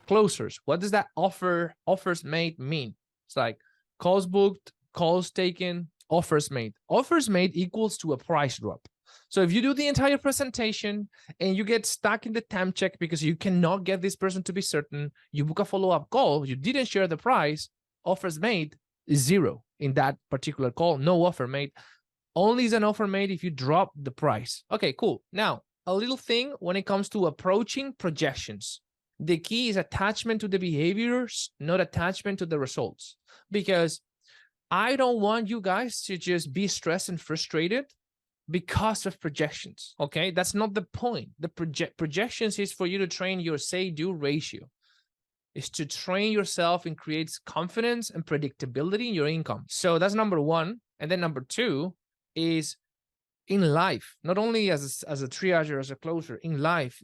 closers. What does that offers made mean? It's like calls booked, calls taken, offers made. Offers made equals to a price drop. So if you do the entire presentation and you get stuck in the time check because you cannot get this person to be certain, you book a follow-up call, you didn't share the price, offers made is 0 in that particular call. No offer made. Only is an offer made if you drop the price. Okay, cool. Now, a little thing when it comes to approaching projections. The key is attachment to the behaviors, not attachment to the results. Because I don't want you guys to just be stressed and frustrated because of projections, okay? That's not the point. The projections is for you to train your say-do ratio. Is to train yourself and creates confidence and predictability in your income. So that's number one. And then number two is in life, not only as a triager, as a closer, in life,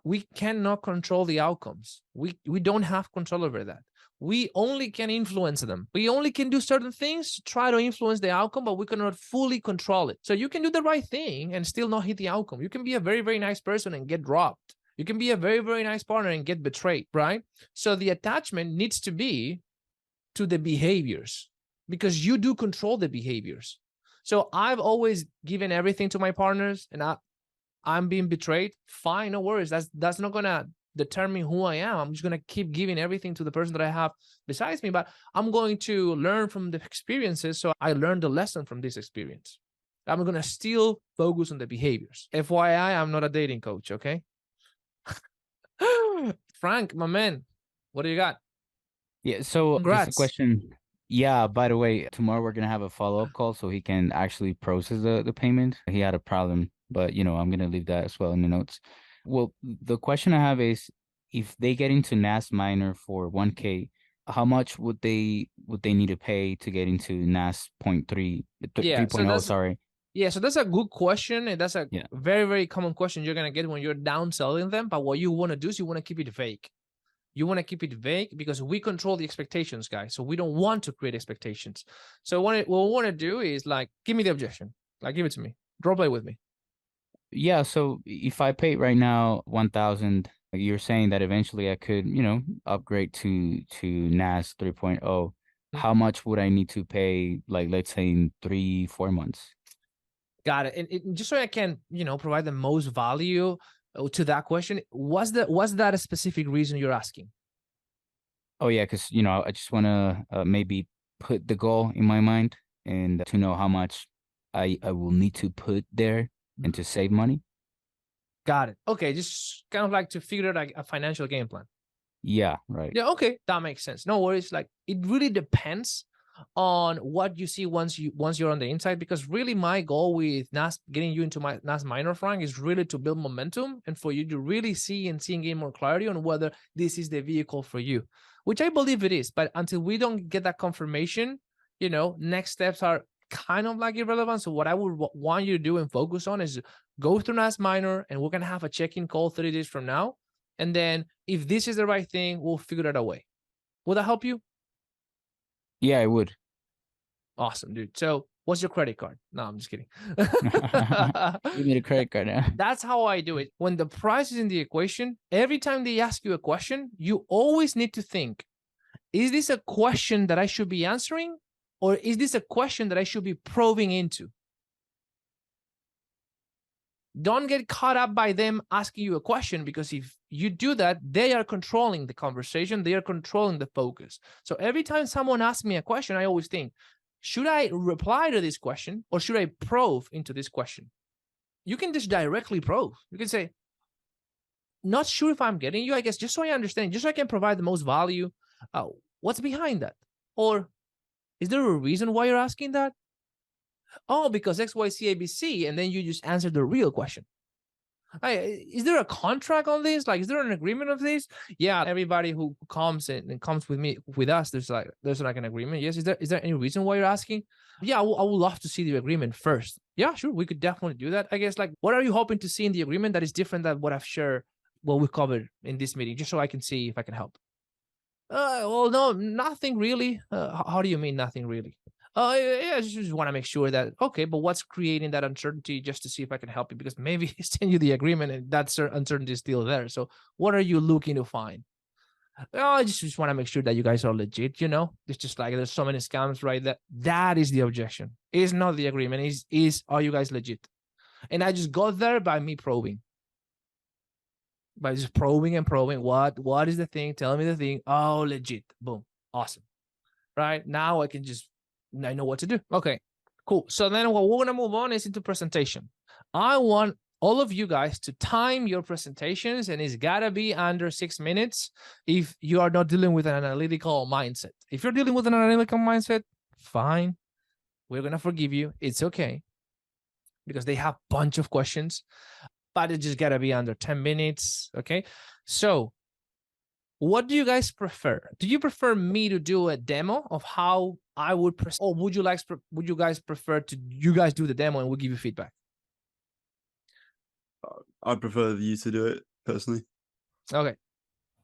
we cannot control the outcomes. We don't have control over that. We only can influence them. We only can do certain things to try to influence the outcome, but we cannot fully control it. So you can do the right thing and still not hit the outcome. You can be a very, very nice person and get dropped. You can be a very, very nice partner and get betrayed, right? So the attachment needs to be to the behaviors because you do control the behaviors. So I've always given everything to my partners and I'm being betrayed. Fine, no worries. That's not going to determine who I am. I'm just going to keep giving everything to the person that I have besides me, but I'm going to learn from the experiences. So I learned the lesson from this experience. I'm going to still focus on the behaviors. FYI, I'm not a dating coach, okay? Frank, my man, what do you got? Yeah, so Congrats. just a question. Yeah, by the way, tomorrow we're gonna have a follow-up call so he can actually process the payment. He had a problem, but I'm gonna leave that as well in the notes. Well, the question I have is if they get into NAS minor for 1K, how much would they need to pay to get into NAS 0.3 Yeah, so 3.0, sorry. Yeah, so that's a good question, and that's a Yeah. very, very common question you're gonna get when you're downselling them. But what you want to do is you want to keep it vague. You want to keep it vague because we control the expectations, guys. So we don't want to create expectations. So what we want to do is like, give me the objection. Like, give it to me. Role play with me. Yeah, so if I pay right now 1,000, you're saying that eventually I could, upgrade to NAS 3.0. How much would I need to pay, like, let's say in 3-4 months? Got it. And just so I can, provide the most value to that question, was that a specific reason you're asking? Oh yeah, because I just want to maybe put the goal in my mind and to know how much I will need to put there and to save money. Got it. Okay, just kind of like to figure out like a financial game plan. Yeah, right. Yeah, okay, that makes sense. No worries. Like it really depends on what you see once you're on the inside, because really my goal with NAS, getting you into my NAS minor, Frank, is really to build momentum and for you to really see and gain more clarity on whether this is the vehicle for you, which I believe it is. But until we don't get that confirmation, next steps are kind of like irrelevant. So what I would want you to do and focus on is go through NAS minor, and we're gonna have a check-in call 30 days from now. And then if this is the right thing, we'll figure out a way. Will that help you? Yeah, I would. Awesome, dude. So what's your credit card? No, I'm just kidding. Give me the credit card now. That's how I do it. When the price is in the equation, every time they ask you a question, you always need to think, is this a question that I should be answering? Or is this a question that I should be probing into? Don't get caught up by them asking you a question, because if you do that, they are controlling the conversation. They are controlling the focus. So every time someone asks me a question, I always think, should I reply to this question or should I probe into this question? You can just directly probe. You can say, not sure if I'm getting you, I guess, just so I understand, just so I can provide the most value. What's behind that? Or is there a reason why you're asking that? Oh, because X, Y, C, A, B, C, and then you just answer the real question. Is there a contract on this? Like, is there an agreement of this? Yeah, everybody who comes and comes with us, there's like an agreement. Yes, is there any reason why you're asking? Yeah, I would love to see the agreement first. Yeah, sure, we could definitely do that. I guess, like, what are you hoping to see in the agreement that is different than what I've shared, what we covered in this meeting, just so I can see if I can help? Well, no, nothing really. How do you mean nothing really? Yeah, I just want to make sure that, okay, but what's creating that uncertainty, just to see if I can help you, because maybe send you the agreement and that uncertainty is still there. So what are you looking to find? Oh, I just want to make sure that you guys are legit, you know? It's just like there's so many scams right there. That is the objection. It's not the agreement. Is are you guys legit? And I just got there by me probing. By just probing and probing. What is the thing? Tell me the thing. Oh, legit. Boom. Awesome. Right? Now I know what to do. Okay, cool. So then what we're gonna move on is into presentation. I want all of you guys to time your presentations, and it's gotta be under 6 minutes if you are not dealing with an analytical mindset. If you're dealing with an analytical mindset, fine. We're gonna forgive you. It's okay. Because they have a bunch of questions, but it just gotta be under 10 minutes. Okay. So what do you guys prefer? Do you prefer me to do a demo of how I would present, or would you guys prefer to you guys do the demo and we'll give you feedback? I'd prefer you to do it personally. Okay.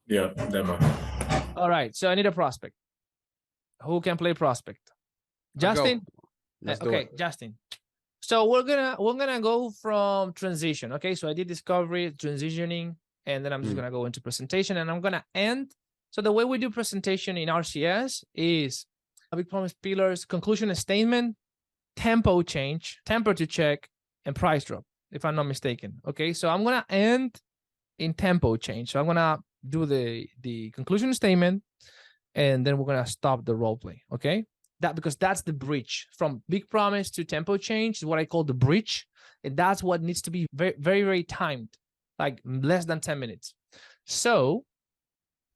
Yeah, demo. All right. So I need a prospect. Who can play prospect? Justin? Okay, Justin. So we're gonna go from transition. Okay, so I did discovery, transitioning, and then I'm just gonna go into presentation, and I'm gonna end. So the way we do presentation in RCS is a big promise pillars, conclusion and statement, tempo change, temperature check, and price drop, if I'm not mistaken. Okay, so I'm gonna end in tempo change. So I'm gonna do the conclusion statement, and then we're gonna stop the role play. Okay. Because that's the bridge from big promise to tempo change is what I call the bridge. And that's what needs to be very, very, very timed, like less than 10 minutes. So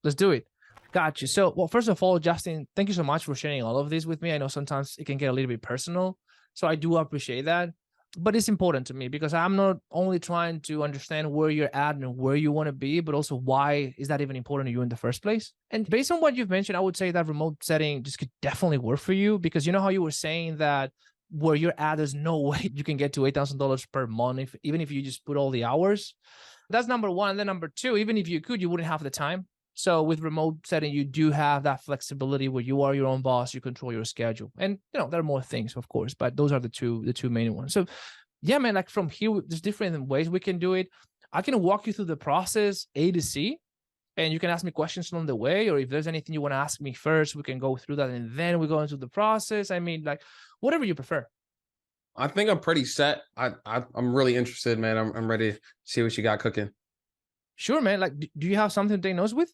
let's do it. Got you. So, well, first of all, Justin, thank you so much for sharing all of this with me. I know sometimes it can get a little bit personal, so I do appreciate that. But it's important to me because I'm not only trying to understand where you're at and where you want to be, but also why is that even important to you in the first place? And based on what you've mentioned, I would say that remote setting just could definitely work for you because you know how you were saying that where you're at, there's no way you can get to $8,000 per month, even if you just put all the hours. That's number one. And then number two, even if you could, you wouldn't have the time. So with remote setting, you do have that flexibility where you are your own boss, you control your schedule. And you know, there are more things, of course, but those are the two main ones. So yeah, man, like from here, there's different ways we can do it. I can walk you through the process A to C, and you can ask me questions along the way, or if there's anything you want to ask me first, we can go through that and then we go into the process. I mean, like whatever you prefer. I think I'm pretty set. I'm really interested, man. I'm ready to see what you got cooking. Sure, man. Like, do you have something to take notes with?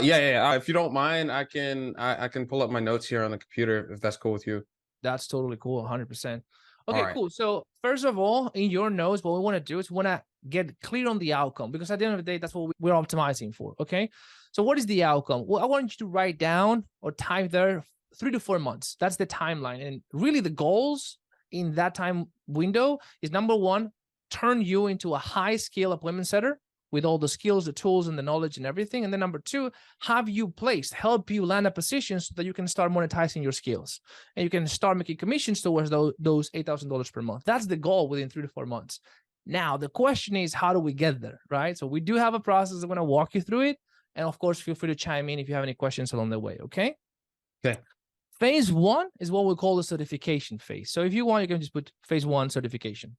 Yeah. If you don't mind, I can pull up my notes here on the computer if that's cool with you. That's totally cool. 100%. Okay, right. Cool. So first of all, in your notes, what we want to do is we want to get clear on the outcome because at the end of the day, that's what we're optimizing for. Okay. So what is the outcome? Well, I want you to write down or type there 3 to 4 months. That's the timeline. And really the goals in that time window is number one, turn you into a high scale appointment setter with all the skills, the tools, and the knowledge and everything. And then number two, have you placed, help you land a position so that you can start monetizing your skills and you can start making commissions towards those $8,000 per month. That's the goal within 3 to 4 months. Now, the question is, how do we get there, right? So we do have a process. I'm going to walk you through it. And of course, feel free to chime in if you have any questions along the way, okay? Okay. Phase one is what we call the certification phase. So if you want, you can just put phase one certification.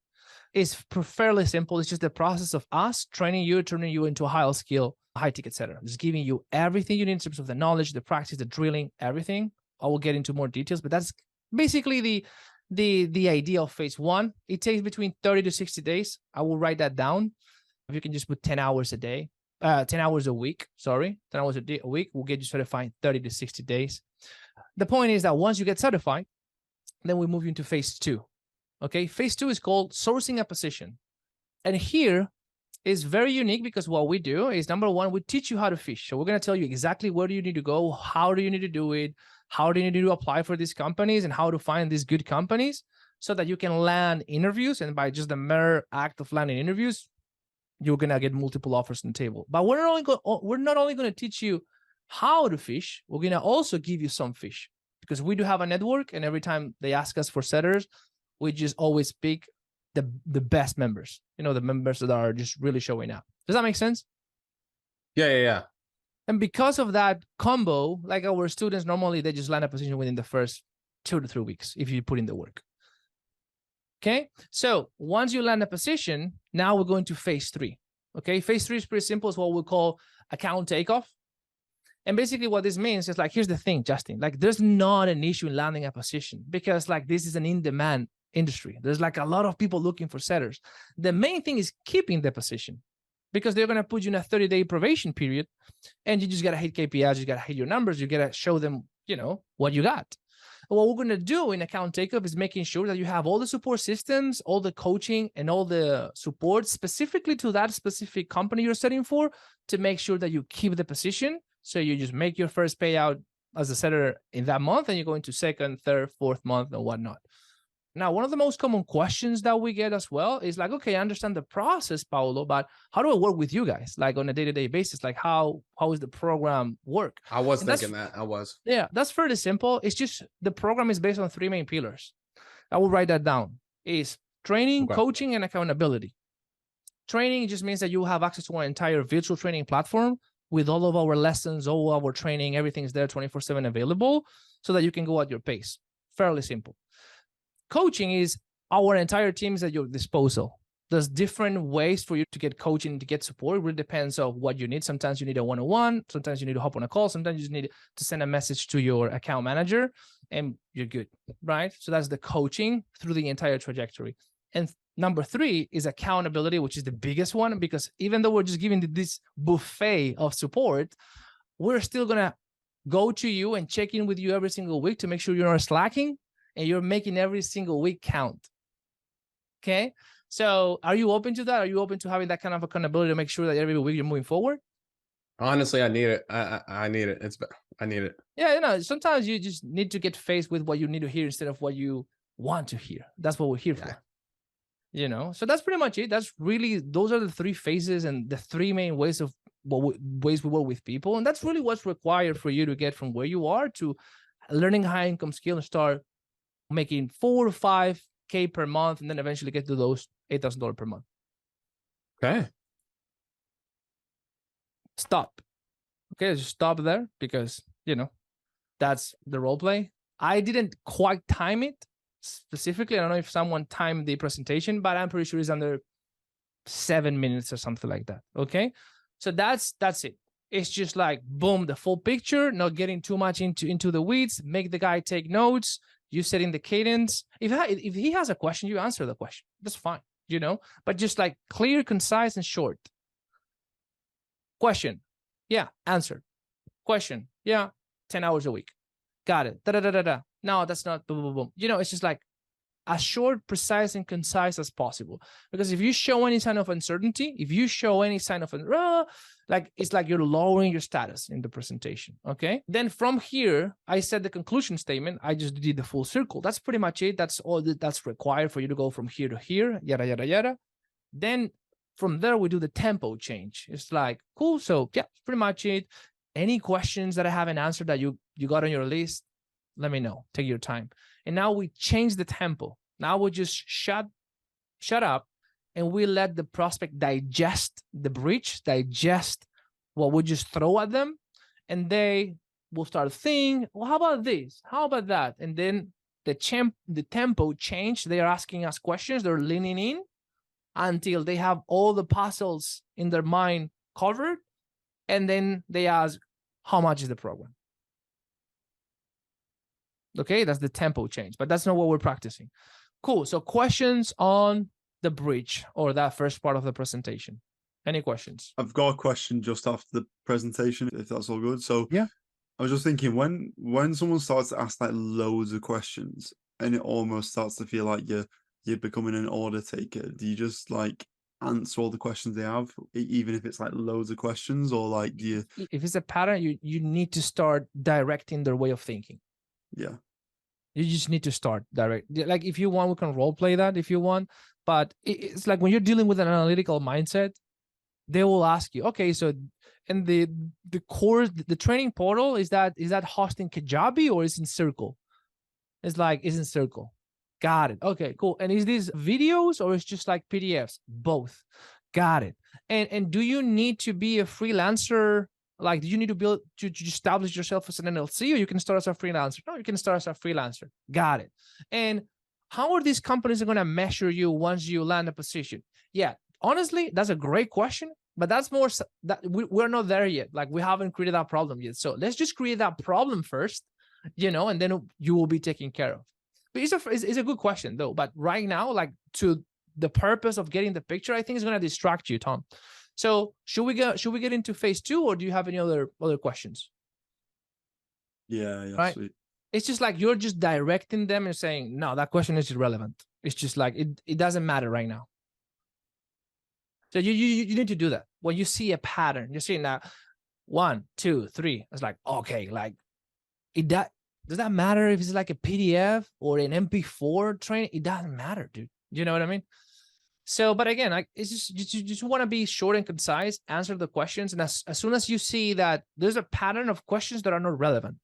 It's fairly simple. It's just the process of us training you, turning you into a high skill, high ticket setter. Just giving you everything you need in terms of the knowledge, the practice, the drilling, everything. I will get into more details, but that's basically the idea of phase one. It takes between 30 to 60 days. I will write that down. If you can just put 10 hours a day, 10 hours a week, 10 hours a week, we'll get you certified 30 to 60 days. The point is that once you get certified, then we move you into phase two. Okay, phase two is called sourcing a position. And here is very unique because what we do is number one, we teach you how to fish. So we're going to tell you exactly where do you need to go, how do you need to do it, how do you need to apply for these companies, and how to find these good companies so that you can land interviews. And by just the mere act of landing interviews, you're going to get multiple offers on the table. But we're not only going to teach you how to fish, we're going to also give you some fish because we do have a network. And every time they ask us for setters, we just always pick the best members, you know, the members that are just really showing up. Does that make sense? Yeah. And because of that combo, like our students, normally they just land a position within the first 2 to 3 weeks if you put in the work. Okay. So once you land a position, now we're going to phase three. Okay. Phase three is pretty simple. It's what we call account takeoff. And basically what this means is like, here's the thing, Justin, like there's not an issue in landing a position because like this is an in-demand industry. There's like a lot of people looking for setters. The main thing is keeping the position because they're going to put you in a 30-day probation period and you just got to hit KPIs. You got to hit your numbers. You got to show them, you know, what you got. And what we're going to do in account takeoff is making sure that you have all the support systems, all the coaching and all the support specifically to that specific company you're setting for to make sure that you keep the position. So you just make your first payout as a setter in that month and you go into second, third, fourth month and whatnot. Now, one of the most common questions that we get as well is like, okay, I understand the process, Paulo, but how do I work with you guys? Like on a day-to-day basis, like how is the program work? I was And thinking that. I was. Yeah, that's fairly simple. It's just the program is based on 3 main pillars. I will write that down. Is training, Okay. coaching, and accountability. Training just means that you have access to our entire virtual training platform with all of our lessons, all our training, everything's there 24/7 available so that you can go at your pace. Fairly simple. Coaching is our entire team is at your disposal. There's different ways for you to get coaching, to get support. It really depends on what you need. Sometimes you need a one-on-one. Sometimes you need to hop on a call. Sometimes you just need to send a message to your account manager and you're good, right? So that's the coaching through the entire trajectory. And number 3 is accountability, which is the biggest one, because even though we're just giving this buffet of support, we're still going to go to you and check in with you every single week to make sure you're not slacking and you're making every single week count. Okay. So are you open to that? Are you open to having that kind of accountability to make sure that every week you're moving forward? Honestly, I need it. I need it. I need it. Yeah, you know, sometimes you just need to get faced with what you need to hear instead of what you want to hear. That's what we're here for. You know, so that's pretty much it. That's really, those are the 3 phases and the 3 main ways of ways we work with people. And that's really what's required for you to get from where you are to learning high income skill and start making 4 or 5K per month, and then eventually get to those $8,000 per month. Okay. Stop. Okay, just stop there because, you know, that's the role play. I didn't quite time it specifically. I don't know if someone timed the presentation, but I'm pretty sure it's under 7 minutes or something like that. Okay, so that's it. It's just like boom, the full picture, not getting too much into the weeds. Make the guy take notes. You setting the cadence. If he has a question, you answer the question. That's fine, you know. But just like clear, concise, and short. Question, yeah, answer. Question, yeah, 10 hours a week. Got it. Da da da da da. No, that's not. Boom, boom, boom. You know, it's just like as short, precise, and concise as possible. Because if you show any sign of uncertainty, if you show any sign of like it's like you're lowering your status in the presentation. Okay. Then from here, I said the conclusion statement. I just did the full circle. That's pretty much it. That's all that's required for you to go from here to here. Yada yada yada. Then from there we do the tempo change. It's like cool. So yeah, that's pretty much it. Any questions that I haven't answered that you got on your list, let me know. Take your time. And now we change the tempo. Now we just shut up, and we let the prospect digest the breach, digest what we just throw at them, and they will start thinking, well, how about this? How about that? And then the tempo change. They are asking us questions. They're leaning in until they have all the puzzles in their mind covered. And then they ask, how much is the program? Okay, that's the tempo change, but that's not what we're practicing. Cool. So questions on the bridge or that first part of the presentation. Any questions? I've got a question just after the presentation, if that's all good. So yeah, I was just thinking when someone starts to ask like loads of questions and it almost starts to feel like you're becoming an order taker, do you just like answer all the questions they have, even if it's like loads of questions, or like do you? If it's a pattern, you need to start directing their way of thinking. Yeah. You just need to start direct. Like if you want, we can role play that if you want. But it's like when you're dealing with an analytical mindset, they will ask you, okay, so and the course, the training portal, is that hosting Kajabi or is in Circle? It's like, it's in Circle. Got it. Okay, cool. And is these videos or is just like PDFs? Both. Got it. And do you need to be a freelancer? Like, do you need to build to establish yourself as an NLC, or you can start as a freelancer? No, you can start as a freelancer. Got it. And how are these companies going to measure you once you land a position? Yeah, honestly, that's a great question. But that's more that we're not there yet. Like we haven't created that problem yet. So let's just create that problem first, and then you will be taken care of. But it's a good question though. But right now, like to the purpose of getting the picture, I think it's going to distract you, Tom. So should we get into phase 2, or do you have any other questions? Yeah, right. Sweet. It's just like you're just directing them and saying, no, that question is irrelevant. It's just like it doesn't matter right now. So you need to do that. When you see a pattern, you're seeing that 1, 2, 3. It's like, okay, like does that matter if it's like a PDF or an MP4 train? It doesn't matter, dude. You know what I mean? So, but again, like it's just you just want to be short and concise, answer the questions, and as soon as you see that there's a pattern of questions that are not relevant,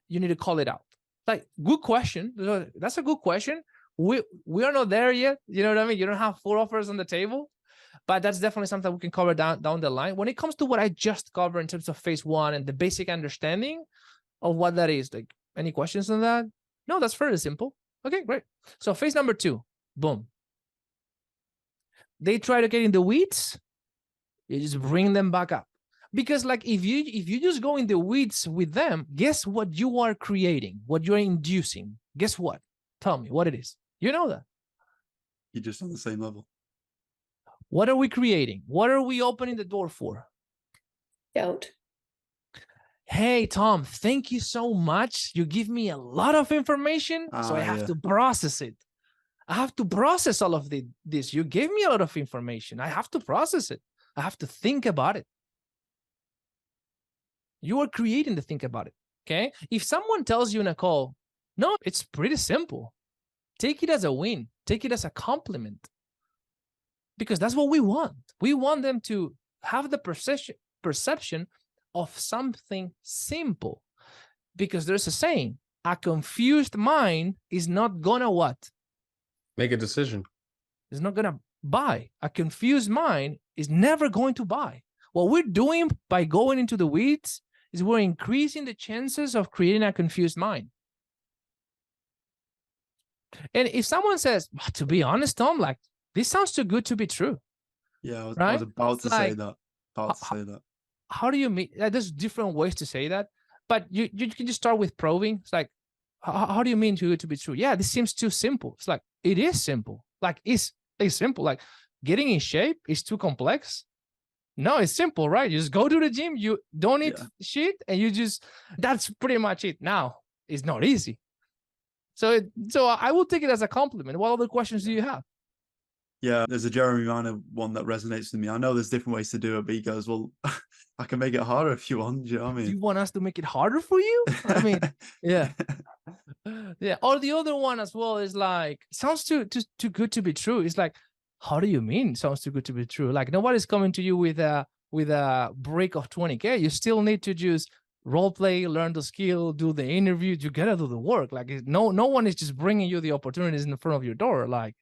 you need to call it out. Like, good question. That's a good question. We are not there yet. You know what I mean? You don't have 4 offers on the table, but that's definitely something we can cover down the line. When it comes to what I just covered in terms of phase 1 and the basic understanding of what that is, like, any questions on that? No, that's fairly simple. Okay, great. So phase number 2, boom. They try to get in the weeds, you just bring them back up. Because like if you just go in the weeds with them, guess what you are creating, what you're inducing? Guess what? Tell me what it is. You know that. You're just on the same level. What are we creating? What are we opening the door for? Doubt. Hey, Tom, thank you so much. You give me a lot of information, so I have to process it. I have to process all of this. You gave me a lot of information. I have to process it. I have to think about it. You are creating to think about it, okay? If someone tells you in a call, no, it's pretty simple. Take it as a win. Take it as a compliment. Because that's what we want. We want them to have the perception of something simple. Because there's a saying, a confused mind is not gonna what? Make a decision. It's not gonna buy. A confused mind is never going to buy. What we're doing by going into the weeds is we're increasing the chances of creating a confused mind. And if someone says, to be honest, Tom, like, this sounds too good to be true. Yeah, I was right? about to like, say that. About to say that. How do you mean? There's different ways to say that, but you can just start with probing. It's like, how do you mean too good to be true? Yeah, this seems too simple. It's like, it is simple. Like, it's simple. Like, getting in shape is too complex. No, it's simple, right? You just go to the gym, you don't eat shit, and that's pretty much it. Now, it's not easy. So I will take it as a compliment. What other questions do you have? Yeah, there's a Jeremy Manor one that resonates with me. I know there's different ways to do it, but he goes, well, I can make it harder if you want. Do you know what I mean? Do you want us to make it harder for you? I mean, yeah. Yeah. Or the other one as well is like, sounds too good to be true. It's like, how do you mean sounds too good to be true? Like, nobody's coming to you with a break of 20K. You still need to just role play, learn the skill, do the interview. You gotta do the work. Like, no one is just bringing you the opportunities in the front of your door. Like,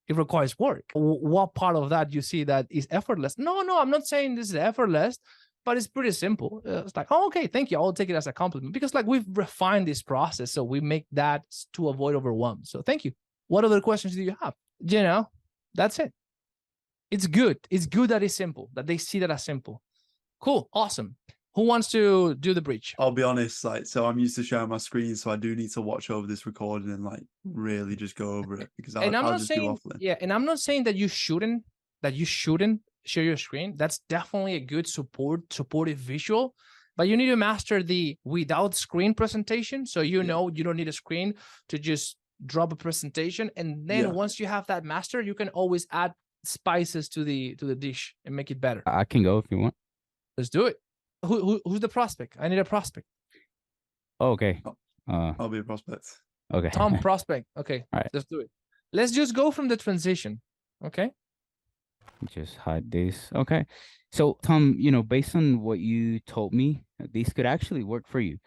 it requires work. What part of that you see that is effortless? No, I'm not saying this is effortless, but it's pretty simple. It's like, oh, okay, thank you. I'll take it as a compliment because like we've refined this process. So we make that to avoid overwhelm. So thank you. What other questions do you have? That's it. It's good. It's good that it's simple, that they see that as simple. Cool. Awesome. Who wants to do the breach? I'll be honest, like, so I'm used to sharing my screen, so I do need to watch over this recording and like really just go over it because I'll just be waffling. Yeah, and I'm not saying that you shouldn't share your screen. That's definitely a good supportive visual, but you need to master the without screen presentation. So you know you don't need a screen to just drop a presentation, and then once you have that mastered, you can always add spices to the dish and make it better. I can go if you want. Let's do it. Who's the prospect? I need a prospect. Oh, okay. I'll be a prospect. Okay. Tom, prospect. Okay. All right. Let's do it. Let's just go from the transition. Okay. Just hide this. Okay. So Tom, based on what you told me, these could actually work for you.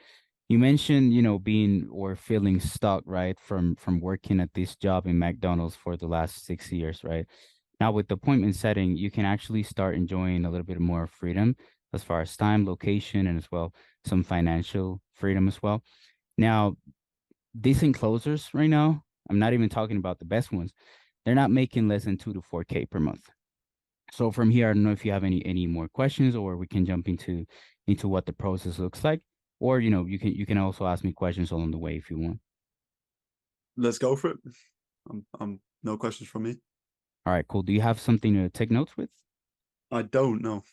You mentioned, being or feeling stuck, right? From working at this job in McDonald's for the last 6 years, right? Now with the appointment setting, you can actually start enjoying a little bit more freedom as far as time, location, and as well some financial freedom as well. Now, decent closers right now, I'm not even talking about the best ones. They're not making less than 2 to 4K per month. So from here, I don't know if you have any more questions, or we can jump into what the process looks like, or you can also ask me questions along the way if you want. Let's go for it. I'm no questions from me. All right, cool. Do you have something to take notes with? I don't know.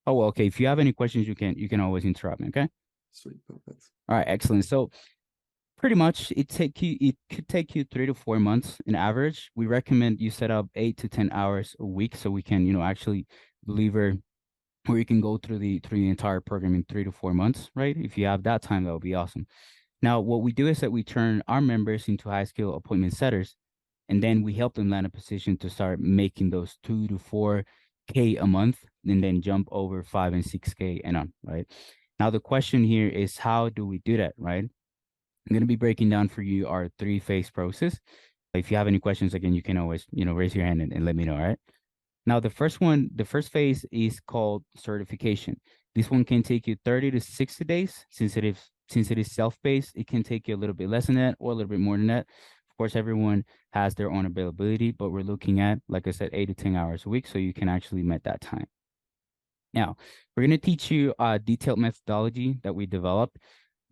Oh, well, okay. If you have any questions, you can always interrupt me. Okay. Sweet, perfect. All right, excellent. So pretty much it could take you 3 to 4 months in average. We recommend you set up 8 to 10 hours a week so we can, actually deliver, or you can go through the entire program in 3 to 4 months, right? If you have that time, that would be awesome. Now, what we do is that we turn our members into high skill appointment setters, and then we help them land a position to start making those 2 to 4K a month, and then jump over 5 and 6K and on, right? Now, the question here is, how do we do that, right? I'm going to be breaking down for you our 3-phase process. If you have any questions, again, you can always, raise your hand and let me know, all right? Now, the first phase is called certification. This one can take you 30 to 60 days. Since it is self-paced, it can take you a little bit less than that or a little bit more than that. Of course, everyone has their own availability, but we're looking at, like I said, 8 to 10 hours a week, so you can actually meet that time. Now, we're going to teach you a detailed methodology that we developed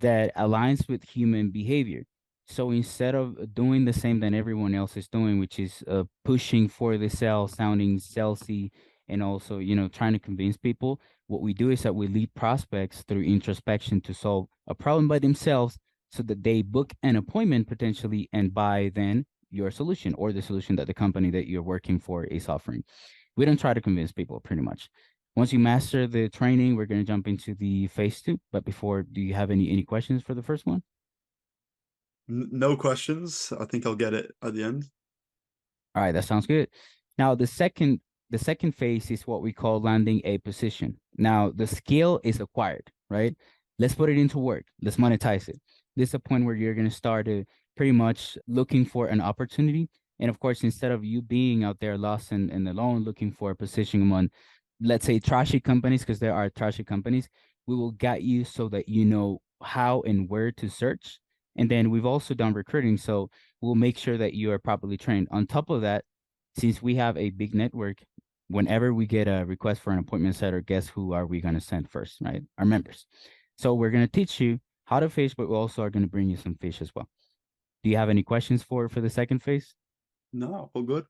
that aligns with human behavior. So instead of doing the same that everyone else is doing, which is pushing for the sale, sounding salesy, and also, trying to convince people, what we do is that we lead prospects through introspection to solve a problem by themselves so that they book an appointment potentially and buy then your solution, or the solution that the company that you're working for is offering. We don't try to convince people, pretty much. Once you master the training, we're going to jump into the phase 2. But before, do you have any questions for the first one? No questions. I think I'll get it at the end. All right, that sounds good. Now, the second phase is what we call landing a position. Now, the skill is acquired, right? Let's put it into work. Let's monetize it. This is a point where you're going to start pretty much looking for an opportunity. And of course, instead of you being out there lost and alone looking for a position among, let's say, trashy companies, because there are trashy companies, we will guide you so that you know how and where to search. And then we've also done recruiting, so we'll make sure that you are properly trained. On top of that, since we have a big network, whenever we get a request for an appointment setter, guess who are we going to send first, right? Our members. So we're going to teach you how to fish, but we also are going to bring you some fish as well. Do you have any questions for the second phase? No, all good.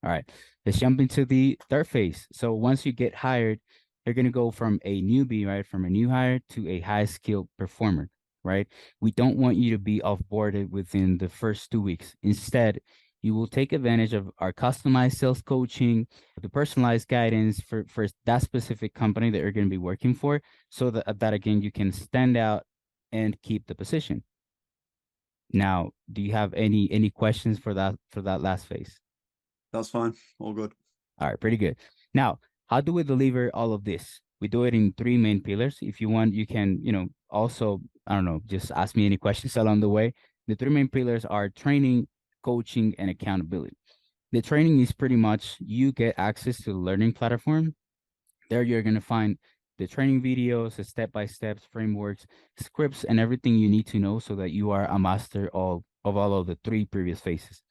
All right, let's jump into the third phase. So once you get hired, you're going to go from a newbie, right? From a new hire to a high skilled performer, right? We don't want you to be offboarded within the first 2 weeks. Instead, you will take advantage of our customized sales coaching, the personalized guidance for that specific company that you're going to be working for, so that again, you can stand out and keep the position. Now, do you have any questions for that last phase? That's fine. All good. All right, pretty good. Now, how do we deliver all of this? We do it in 3 main pillars. If you want, you can, also, I don't know, just ask me any questions along the way. The 3 main pillars are training, coaching, and accountability. The training is pretty much you get access to the learning platform. There you're going to find the training videos, the step-by-step frameworks, scripts, and everything you need to know so that you are a master of all of the 3 previous phases.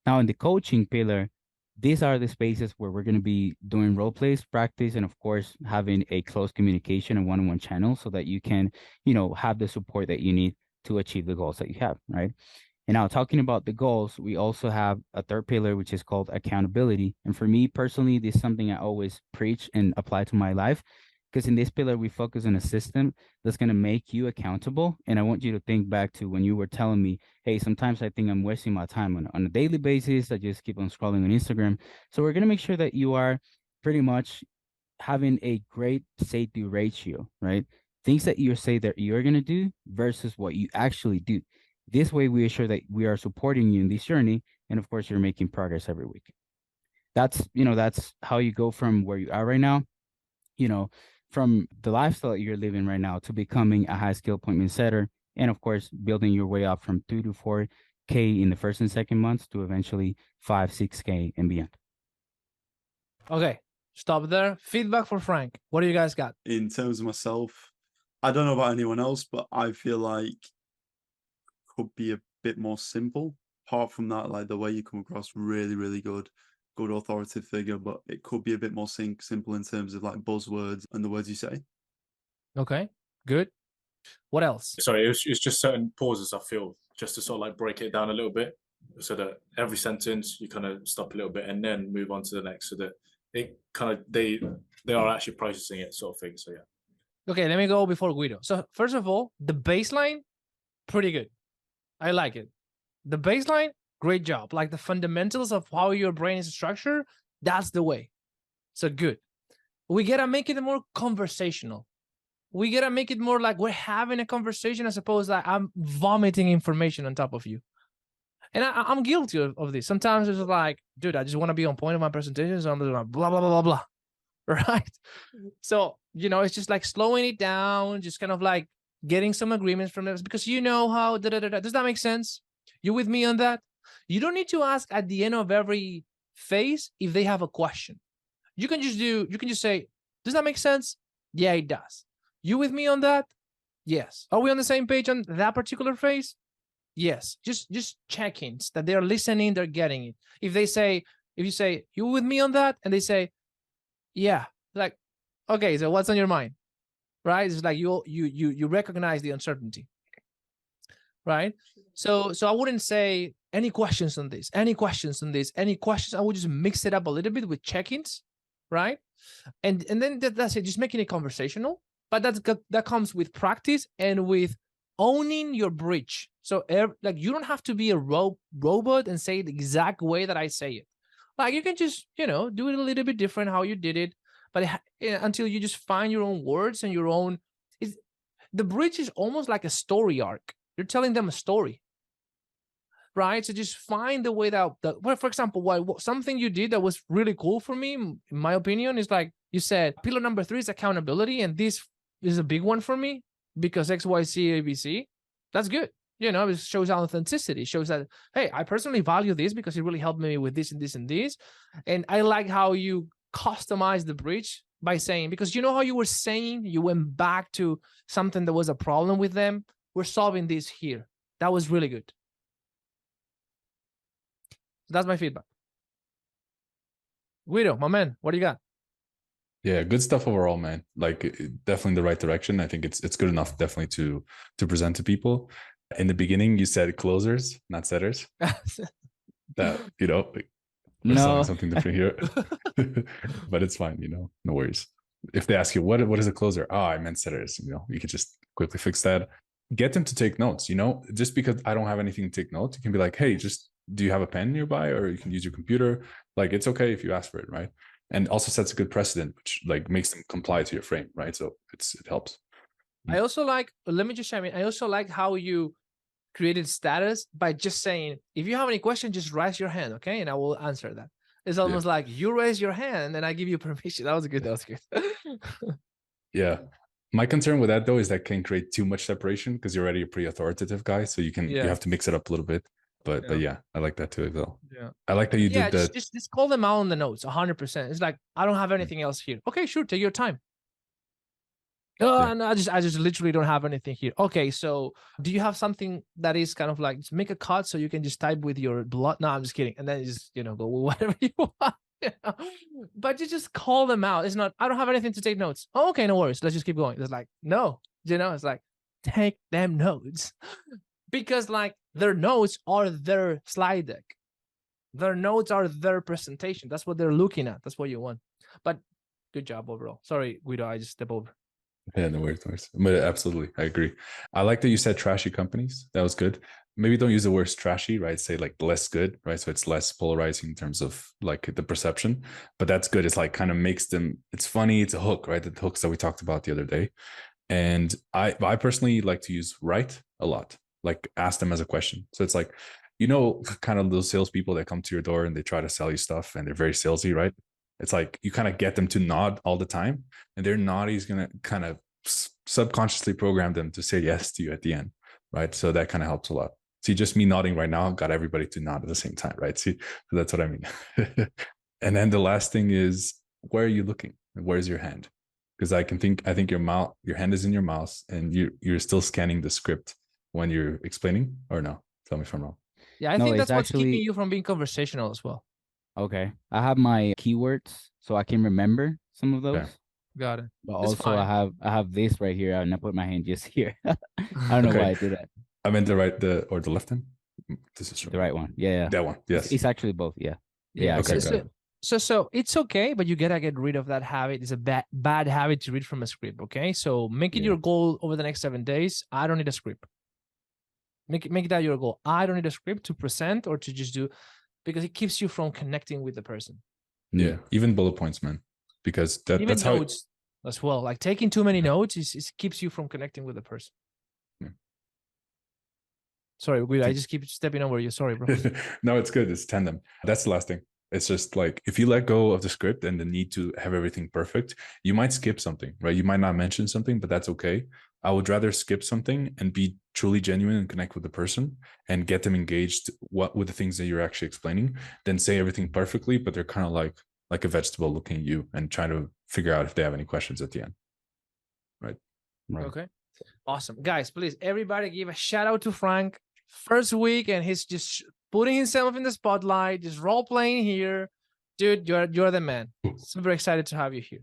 Now, in the coaching pillar, these are the spaces where we're going to be doing role plays, practice, and of course, having a close communication and one-on-one channel so that you can, have the support that you need to achieve the goals that you have, right? And now, talking about the goals, we also have a third pillar, which is called accountability. And for me personally, this is something I always preach and apply to my life, because in this pillar, we focus on a system that's going to make you accountable. And I want you to think back to when you were telling me, hey, sometimes I think I'm wasting my time on a daily basis. I just keep on scrolling on Instagram. So we're going to make sure that you are pretty much having a great say-do ratio, right? Things that you say that you're going to do versus what you actually do. This way, we assure that we are supporting you in this journey. And of course, you're making progress every week. That's how you go from where you are right now, from the lifestyle that you're living right now to becoming a high skill appointment setter. And of course, building your way up from 2 to 4K in the first and second months to eventually 5, 6K and beyond. Okay, stop there. Feedback for Frank. What do you guys got? In terms of myself, I don't know about anyone else, but I feel like could be a bit more simple. Apart from that, like the way you come across, really, really good. good authoritative figure, but it could be a bit more simple in terms of like buzzwords and the words you say. Okay, good. What else? Sorry, it's just certain pauses I feel just to sort of like break it down a little bit, so that every sentence you kind of stop a little bit and then move on to the next, so that it kind of they are actually processing it, sort of thing. So yeah. Okay, let me go before Guido. So first of all, the baseline, pretty good. I like it. The baseline, great job. Like the fundamentals of how your brain is structured, that's the way. So good. We gotta make it more conversational. We gotta make it more like we're having a conversation as opposed to like I'm vomiting information on top of you. And I'm guilty of this. Sometimes it's like, dude, I just want to be on point of my presentation, so I'm just like blah, blah, blah, blah, blah. Right? So, you know, it's just like slowing it down, just kind of like getting some agreements from them because you know how, does that make sense? You with me on that? You don't need to ask at the end of every phase if they have a question. You can just say, does that make sense? Yeah, it does. You with me on that? Yes. Are we on the same page on that particular phase? Yes. Just check-ins that they're listening, they're getting it. If you say, you with me on that? And they say, yeah, like, okay, so what's on your mind? Right? It's like you recognize the uncertainty. Right? So I wouldn't say any questions on this, any questions on this, any questions. I would just mix it up a little bit with check-ins, right? And then that's it, just making it conversational. But that comes with practice and with owning your bridge. So like you don't have to be a robot and say it the exact way that I say it. Like you can just, you know, do it a little bit different how you did it, but until you just find your own words and your own. The bridge is almost like a story arc. You're telling them a story, right? So just find the way that, well, for example, something you did that was really cool for me, in my opinion, is like you said, pillar number 3 is accountability, and this is a big one for me because X, Y, Z, A, B, C. That's good. You know, it shows authenticity. It shows that, hey, I personally value this because it really helped me with this and this and this. And I like how you customize the bridge by saying, because you know how you were saying, you went back to something that was a problem with them. We're solving this here. That was really good. That's my feedback. Guido, my man, what do you got? Yeah, good stuff overall, man. Like definitely the right direction. I think it's good enough definitely to present to people. In the beginning, you said closers, not setters. That, you know, we're selling something different here. But it's fine, you know, no worries. If they ask you what is a closer? Oh, I meant setters, you know, you can just quickly fix that. Get them to take notes, you know, just because I don't have anything to take notes, you can be like, hey, just do you have a pen nearby, or you can use your computer? Like, it's okay if you ask for it, right? And also sets a good precedent, which like makes them comply to your frame, right? So it helps. I also like, let me just chime in. I also like how you created status by just saying, if you have any question, just raise your hand, okay? And I will answer that. It's almost like you raise your hand and I give you permission. That was good. That was good. Yeah. My concern with that though is that can create too much separation because you're already a pretty authoritative guy. So you have to mix it up a little bit. But yeah, I like that too, though. Yeah. I like that you did that. Just call them out on the notes 100%. It's like, I don't have anything else here. Okay, sure. Take your time. And I just literally don't have anything here. Okay, so do you have something that is kind of like, just make a cut so you can just type with your blood? No, I'm just kidding. And then you just, you know, go with whatever you want. You know? But you just call them out. It's not, I don't have anything to take notes. Oh, okay, no worries. Let's just keep going. It's like, no, you know, it's like, take them notes. Because like their notes are their slide deck. Their notes are their presentation. That's what they're looking at. That's what you want. But good job overall. Sorry, Guido, I just stepped over. Yeah, no worries. But absolutely, I agree. I like that you said trashy companies. That was good. Maybe don't use the word trashy, right? Say like less good, right? So it's less polarizing in terms of like the perception, but that's good. It's like kind of makes them, it's funny. It's a hook, right? The hooks that we talked about the other day. And I personally like to use right a lot, like ask them as a question. So it's like, you know, kind of those salespeople that come to your door and they try to sell you stuff and they're very salesy, right? It's like you kind of get them to nod all the time, and their nod is going to kind of subconsciously program them to say yes to you at the end, right? So that kind of helps a lot. See, just me nodding right now got everybody to nod at the same time, right? See, so that's what I mean. And then the last thing is, where are you looking? Where's your hand? Because I think your hand is in your mouse, and you're still scanning the script when you're explaining, or no? Tell me if I'm wrong. Yeah, I think that's what's keeping you from being conversational as well. Okay. I have my keywords so I can remember some of those. Okay. Got it. But It's also I fine. have this right here, and I put my hand just here. I don't know Okay. why I did that. I meant the right or the left hand. This is The right one. Yeah. that one. It's, Yes. it's actually both. Yeah. Yeah. I Okay, got got it. it. So it's okay, but you gotta get rid of that habit. It's a bad habit to read from a script. Okay, so make it Yeah. your goal over the next 7 days. I don't need a script. Make that your goal. I don't need a script to present or to just do, because it keeps you from connecting with the person. Yeah. Even bullet points, man. Because Even that's how it, notes as well. Like taking too many notes is keeps you from connecting with the person. Yeah. Sorry, I just keep stepping over you. Sorry, bro. no, it's good. It's tandem. That's the last thing. It's just like if you let go of the script and the need to have everything perfect, you might skip something, right? You might not mention something, but that's okay. I would rather skip something and be truly genuine and connect with the person and get them engaged with the things that you're actually explaining than say everything perfectly, but they're kind of like a vegetable looking at you and trying to figure out if they have any questions at the end. Right. Okay. Awesome. Guys, please, everybody give a shout out to Frank. First week, and he's just putting himself in the spotlight, just role playing here. Dude, you're the man. Super excited to have you here.